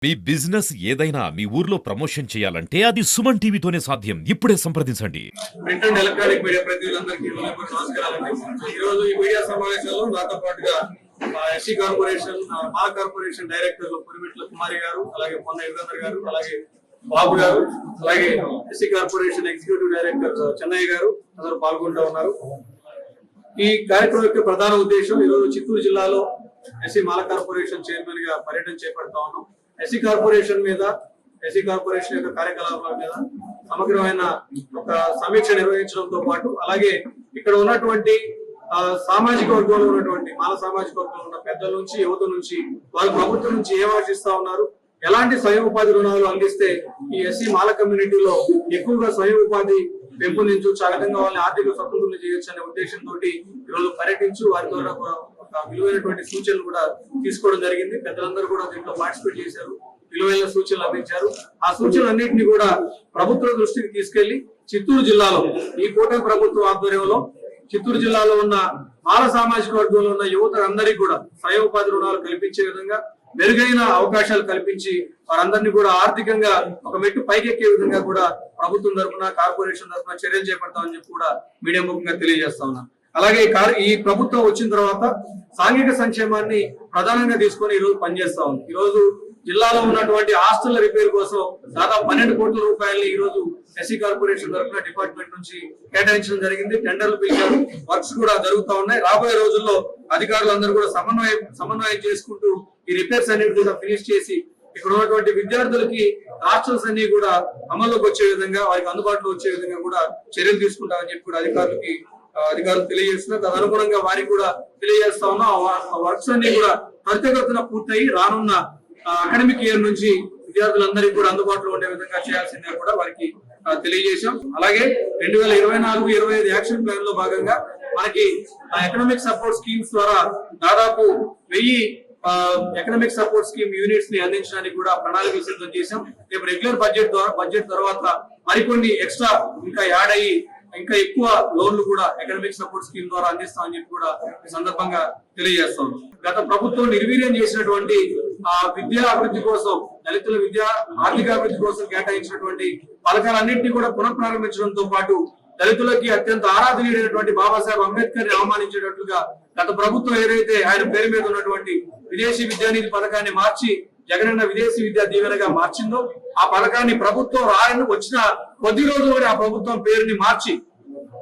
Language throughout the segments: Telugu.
మీ బిజినెస్ ఏదైనా మీ ఊర్లో ప్రమోషన్ చేయాలంటే అది సుమన్ టీవీతోనే సాధ్యం. ఇప్పుడే సంప్రదించండి. ప్రింట్ అండ్ ఎలక్ట్రానిక్ మీడియా ప్రతినిధులందరికీ నమస్కారాలండి. ఈ రోజు ఈ మీడియా సమావేశంలో నాతో పాటుగా ఎస్సీ కార్పొరేషన్ మా కార్పొరేషన్ డైరెక్టర్ పురిమిట్ల కుమారి గారు, అలాగే పొన్న యుగంధర్ గారు, అలాగే బాబు గారు, అలాగే SC corporation executive director Chennaiah garu అందరూ పాల్గొంటూ ఉన్నారు. ఈ కార్యక్రమం యొక్క ప్రధాన ఉద్దేశం ఈ రోజు చిత్తూరు జిల్లాలో ఎస్సీ మాల కార్పొరేషన్ చైర్మన్ గా పర్యటన చేపడతా ఉన్నాం. ఎస్సీ కార్పొరేషన్ యొక్క కార్యకలాపాల మీద సమగ్రమైన ఒక సమీక్ష నిర్వహించడంతో పాటు అలాగే ఇక్కడ ఉన్నటువంటి సామాజిక వర్గంలో ఉన్నటువంటి మాల సామాజిక వర్గంలో ఉన్న పెద్దల నుంచి యువత నుంచి వాళ్ళు ప్రభుత్వం నుంచి ఏం ఆశిస్తా ఉన్నారు, ఎలాంటి స్వయం ఉపాధి రుణాలు అందిస్తే ఈ ఎస్సీ మాల కమ్యూనిటీలో ఎక్కువగా స్వయం ఉపాధి పెంపొందించు ఆ విధంగా వాళ్ళని ఆర్థిక స్వతంత్రం చేయొచ్చు అనే ఉద్దేశంతో ఈరోజు పర్యటించు వారి ద్వారా ఒక విలువైనటువంటి సూచనలు కూడా తీసుకోవడం జరిగింది. పెద్దలందరూ కూడా దీంట్లో పార్టిసిపేట్ చేశారు, విలువైన సూచనలు అందించారు. ఆ సూచనలన్నింటినీ కూడా ప్రభుత్వ దృష్టికి తీసుకెళ్లి చిత్తూరు జిల్లాలో ఈ కూటమి ప్రభుత్వ ఆధ్వర్యంలో చిత్తూరు జిల్లాలో ఉన్న మాల సామాజిక వర్గంలో ఉన్న యువత అందరికీ కూడా స్వయం ఉపాధి రుణాలు కల్పించే విధంగా మెరుగైన అవకాశాలు కల్పించి వారందరినీ కూడా ఆర్థికంగా ఒక మెట్టు పైకెక్కే విధంగా కూడా ప్రభుత్వం తరఫున కార్పొరేషన్ తరఫున చర్యలు చేపడతామని చెప్పి కూడా మీడియా ముఖంగా తెలియజేస్తా ఉన్నాం. అలాగే ఈ ప్రభుత్వం వచ్చిన తర్వాత సాంఘిక సంక్షేమాన్ని ప్రధానంగా తీసుకొని ఈ రోజు పనిచేస్తా ఉంది. ఈ రోజు జిల్లాలో ఉన్నటువంటి హాస్టల్ రిపేర్ కోసం దాదాపు 12 కోట్ల రూపాయలని ఈ రోజు ఎస్సీ కార్పొరేషన్ తరఫున డిపార్ట్మెంట్ నుంచి కేటాయించడం జరిగింది. టెండర్లు పిలిచారు, వర్క్స్ కూడా జరుగుతూ ఉన్నాయి. రాబోయే రోజుల్లో అధికారులందరూ కూడా సమన్వయం చేసుకుంటూ ఈ రిపేర్స్ అన్నిటి కూడా ఫినిష్ చేసి ఇక్కడ ఉన్నటువంటి విద్యార్థులకి హాస్టల్స్ అన్ని కూడా అమల్లోకి వచ్చే విధంగా వారికి అందుబాటులో వచ్చే విధంగా కూడా చర్యలు తీసుకుంటామని చెప్పి కూడా అధికారులు తెలియజేస్తున్నారు. తదనుగుణంగా వారికి కూడా తెలియజేస్తా ఉన్నాం. వర్క్స్ అన్ని కూడా త్వరితగతిన పూర్తయి రానున్న అకాడమిక్ ఇయర్ నుంచి విద్యార్థులందరికీ కూడా అందుబాటులో ఉండే విధంగా చేయాల్సిందే కూడా వారికి తెలియజేశాం. అలాగే 2024-25 యాక్షన్ ప్లాన్ లో భాగంగా మనకి ఎకనామిక్ సపోర్ట్ స్కీమ్స్ ద్వారా దాదాపు 1000 ఎకనామిక్ సపోర్ట్ స్కీమ్ యూనిట్స్ ని అందించడానికి కూడా ప్రణాళికలు సిద్ధం చేశాం. రేపు రెగ్యులర్ బడ్జెట్ తర్వాత మరికొన్ని ఎక్స్ట్రా ఇంకా యాడ్ అయ్యి ఇంకా ఎక్కువ లోన్లు కూడా ఎకనామిక్ సపోర్ట్ స్కీమ్ ద్వారా అందిస్తామని చెప్పి కూడా ఈ సందర్భంగా తెలియజేస్తాం. గత ప్రభుత్వం నిర్వీర్యం చేసినటువంటి విద్యా అభివృద్ధి కోసం, దళితుల ఆర్థిక అభివృద్ధి కోసం కేటాయించినటువంటి పథకాలన్నింటినీ కూడా పునఃప్రారంభించడంతో పాటు దళితులకి అత్యంత ఆరాధనీయుడైనటువంటి బాబాసాహెబ్ అంబేద్కర్ ని అవమానించేటట్లుగా గత ప్రభుత్వం ఏదైతే ఆయన పేరు మీద ఉన్నటువంటి విదేశీ విద్యానిధి పథకాన్ని మార్చి జగనన్న విదేశీ విద్యా దీవెనగా మార్చిందో ఆ పథకాన్ని ప్రభుత్వం వచ్చిన కొద్ది రోజుల్లోనే ఆ ప్రభుత్వం పేరుని మార్చి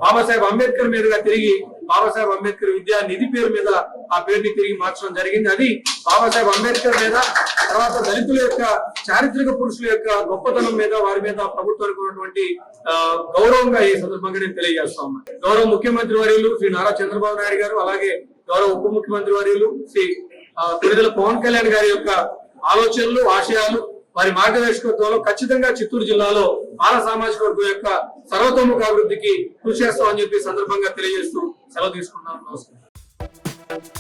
బాబాసాహెబ్ అంబేద్కర్ మీదుగా తిరిగి బాబాసాహెబ్ అంబేద్కర్ విద్యా నిధి పేరు మీద ఆ పేరుని తిరిగి మార్చడం జరిగింది. అది బాబాసాహెబ్ అంబేద్కర్ మీద, తర్వాత దళితుల యొక్క చారిత్రక పురుషుల యొక్క గొప్పతనం మీద, వారి మీద ప్రభుత్వానికి ఉన్నటువంటి గౌరవంగా ఈ సందర్భంగా నేను తెలియజేస్తా ఉన్నాను. గౌరవ ముఖ్యమంత్రి వర్యులు శ్రీ నారా చంద్రబాబు నాయుడు గారు, అలాగే గౌరవ ఉప ముఖ్యమంత్రి వర్యులు శ్రీ కొణిదెల పవన్ కళ్యాణ్ గారి యొక్క ఆలోచనలు, ఆశయాలు, వారి మార్గదర్శకత్వంలో ఖచ్చితంగా చిత్తూరు జిల్లాలో మాల సామాజిక వర్గం యొక్క సర్వతోముఖ అభివృద్ధికి కృషి చేస్తామని చెప్పి సందర్భంగా తెలియజేస్తూ సెలవు తీసుకుంటున్నాను. నమస్కారం.